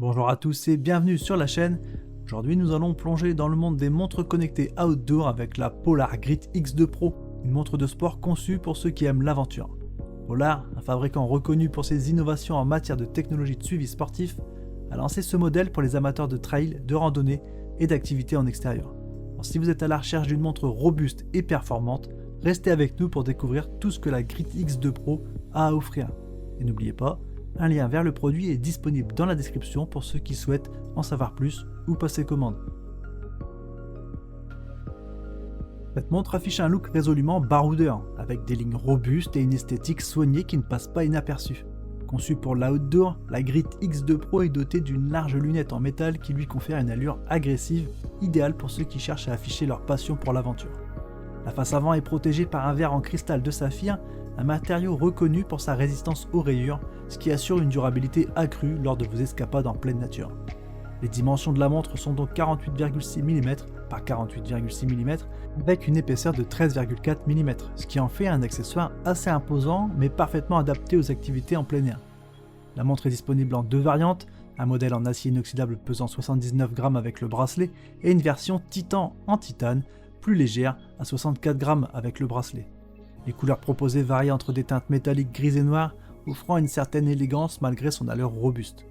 Bonjour à tous et bienvenue sur la chaîne. Aujourd'hui nous allons plonger dans le monde des montres connectées outdoor avec la Polar Grit X2 Pro, une montre de sport conçue pour ceux qui aiment l'aventure. Polar, un fabricant reconnu pour ses innovations en matière de technologie de suivi sportif, a lancé ce modèle pour les amateurs de trail, de randonnée et d'activités en extérieur. Alors, si vous êtes à la recherche d'une montre robuste et performante, restez avec nous pour découvrir tout ce que la Grit X2 Pro a à offrir. Et n'oubliez pas, un lien vers le produit est disponible dans la description pour ceux qui souhaitent en savoir plus ou passer commande. Cette montre affiche un look résolument baroudeur, avec des lignes robustes et une esthétique soignée qui ne passe pas inaperçue. Conçue pour l'outdoor, la Grit X2 Pro est dotée d'une large lunette en métal qui lui confère une allure agressive, idéale pour ceux qui cherchent à afficher leur passion pour l'aventure. La face avant est protégée par un verre en cristal de saphir, un matériau reconnu pour sa résistance aux rayures, ce qui assure une durabilité accrue lors de vos escapades en pleine nature. Les dimensions de la montre sont donc 48,6 mm par 48,6 mm avec une épaisseur de 13,4 mm, ce qui en fait un accessoire assez imposant mais parfaitement adapté aux activités en plein air. La montre est disponible en deux variantes, un modèle en acier inoxydable pesant 79 grammes avec le bracelet et une version Titan en titane plus légère à 64 grammes avec le bracelet. Les couleurs proposées varient entre des teintes métalliques grises et noires, offrant une certaine élégance malgré son allure robuste.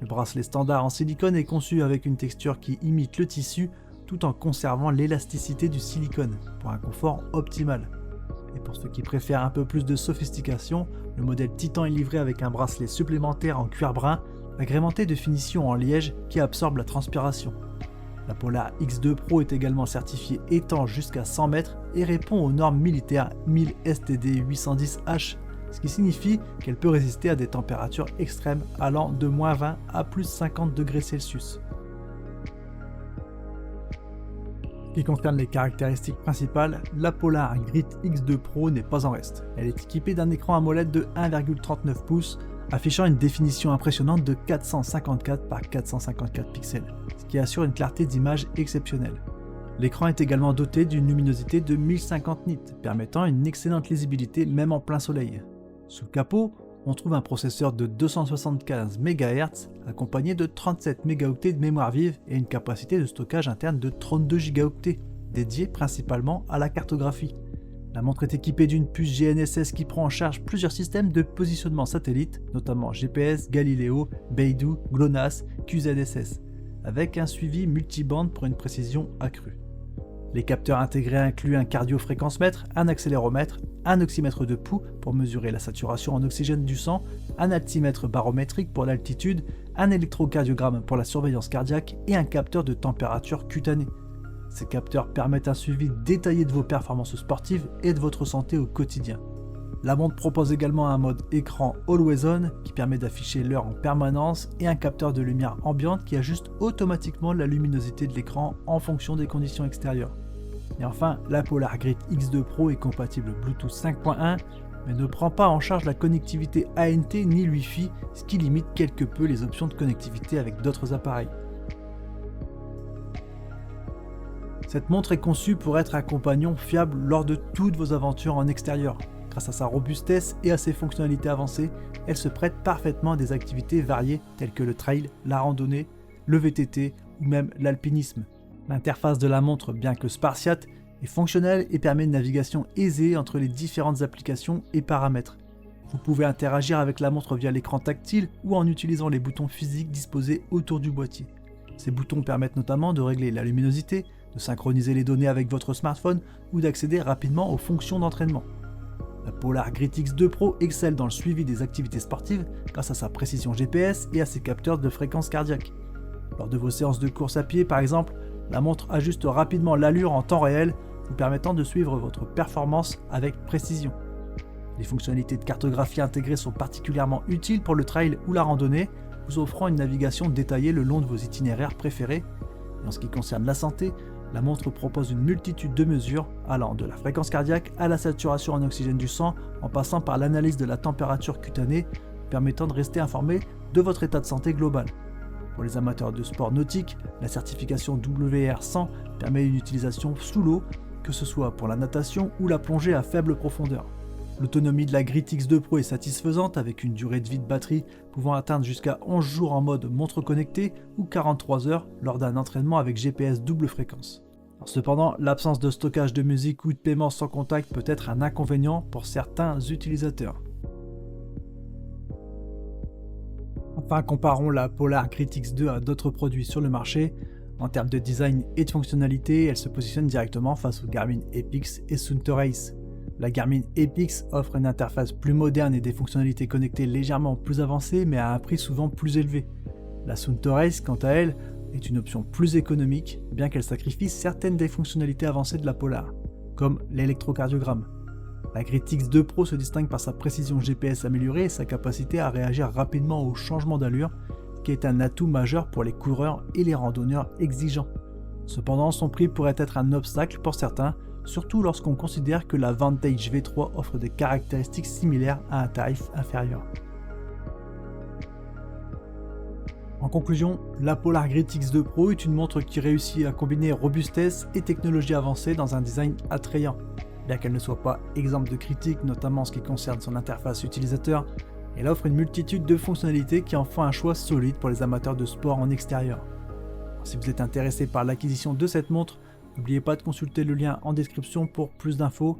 Le bracelet standard en silicone est conçu avec une texture qui imite le tissu tout en conservant l'élasticité du silicone pour un confort optimal. Et pour ceux qui préfèrent un peu plus de sophistication, le modèle Titan est livré avec un bracelet supplémentaire en cuir brun, agrémenté de finitions en liège qui absorbe la transpiration. La Polar X2 Pro est également certifiée étanche jusqu'à 100 mètres et répond aux normes militaires 1000 STD 810H, ce qui signifie qu'elle peut résister à des températures extrêmes allant de -20 à +50 degrés Celsius. En ce qui concerne les caractéristiques principales, la Polar Grit X2 Pro n'est pas en reste. Elle est équipée d'un écran AMOLED de 1,39 pouces, affichant une définition impressionnante de 454 par 454 pixels, ce qui assure une clarté d'image exceptionnelle. L'écran est également doté d'une luminosité de 1050 nits, permettant une excellente lisibilité même en plein soleil. Sous le capot, on trouve un processeur de 275 MHz accompagné de 37 mégaoctets de mémoire vive et une capacité de stockage interne de 32 gigaoctets, dédiée principalement à la cartographie. La montre est équipée d'une puce GNSS qui prend en charge plusieurs systèmes de positionnement satellite, notamment GPS, Galileo, Beidou, GLONASS, QZSS, avec un suivi multibande pour une précision accrue. Les capteurs intégrés incluent un cardio-fréquencemètre, un accéléromètre, un oxymètre de pouls pour mesurer la saturation en oxygène du sang, un altimètre barométrique pour l'altitude, un électrocardiogramme pour la surveillance cardiaque et un capteur de température cutanée. Ces capteurs permettent un suivi détaillé de vos performances sportives et de votre santé au quotidien. La montre propose également un mode écran Always On qui permet d'afficher l'heure en permanence et un capteur de lumière ambiante qui ajuste automatiquement la luminosité de l'écran en fonction des conditions extérieures. Et enfin, la Polar Grit X2 Pro est compatible Bluetooth 5.1 mais ne prend pas en charge la connectivité ANT ni Wi-Fi, ce qui limite quelque peu les options de connectivité avec d'autres appareils. Cette montre est conçue pour être un compagnon fiable lors de toutes vos aventures en extérieur. Grâce à sa robustesse et à ses fonctionnalités avancées, elle se prête parfaitement à des activités variées telles que le trail, la randonnée, le VTT ou même l'alpinisme. L'interface de la montre, bien que spartiate, est fonctionnelle et permet une navigation aisée entre les différentes applications et paramètres. Vous pouvez interagir avec la montre via l'écran tactile ou en utilisant les boutons physiques disposés autour du boîtier. Ces boutons permettent notamment de régler la luminosité, de synchroniser les données avec votre smartphone ou d'accéder rapidement aux fonctions d'entraînement. La Polar Grit X2 Pro excelle dans le suivi des activités sportives grâce à sa précision GPS et à ses capteurs de fréquence cardiaque. Lors de vos séances de course à pied par exemple, la montre ajuste rapidement l'allure en temps réel, vous permettant de suivre votre performance avec précision. Les fonctionnalités de cartographie intégrées sont particulièrement utiles pour le trail ou la randonnée, vous offrant une navigation détaillée le long de vos itinéraires préférés. Et en ce qui concerne la santé, la montre propose une multitude de mesures allant de la fréquence cardiaque à la saturation en oxygène du sang en passant par l'analyse de la température cutanée permettant de rester informé de votre état de santé global. Pour les amateurs de sport nautique, la certification WR100 permet une utilisation sous l'eau, que ce soit pour la natation ou la plongée à faible profondeur. L'autonomie de la Grit X2 Pro est satisfaisante avec une durée de vie de batterie pouvant atteindre jusqu'à 11 jours en mode montre connectée ou 43 heures lors d'un entraînement avec GPS double fréquence. Cependant, l'absence de stockage de musique ou de paiement sans contact peut être un inconvénient pour certains utilisateurs. Enfin, comparons la Polar Grit X2 à d'autres produits sur le marché. En termes de design et de fonctionnalité, elle se positionne directement face aux Garmin Epix et Sunto Race. La Garmin Epix offre une interface plus moderne et des fonctionnalités connectées légèrement plus avancées mais à un prix souvent plus élevé. La Sunto Race, quant à elle, est une option plus économique, bien qu'elle sacrifie certaines des fonctionnalités avancées de la Polar, comme l'électrocardiogramme. La Grit X2 Pro se distingue par sa précision GPS améliorée et sa capacité à réagir rapidement aux changements d'allure, qui est un atout majeur pour les coureurs et les randonneurs exigeants. Cependant, son prix pourrait être un obstacle pour certains, surtout lorsqu'on considère que la Vantage V3 offre des caractéristiques similaires à un tarif inférieur. En conclusion, la Polar Grit X2 Pro est une montre qui réussit à combiner robustesse et technologie avancée dans un design attrayant. Bien qu'elle ne soit pas exempte de critiques, notamment en ce qui concerne son interface utilisateur, elle offre une multitude de fonctionnalités qui en font un choix solide pour les amateurs de sport en extérieur. Si vous êtes intéressé par l'acquisition de cette montre, n'oubliez pas de consulter le lien en description pour plus d'infos.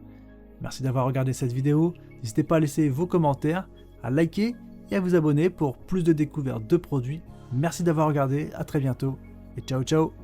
Merci d'avoir regardé cette vidéo, n'hésitez pas à laisser vos commentaires, à liker et à vous abonner pour plus de découvertes de produits. Merci d'avoir regardé, à très bientôt et ciao ciao.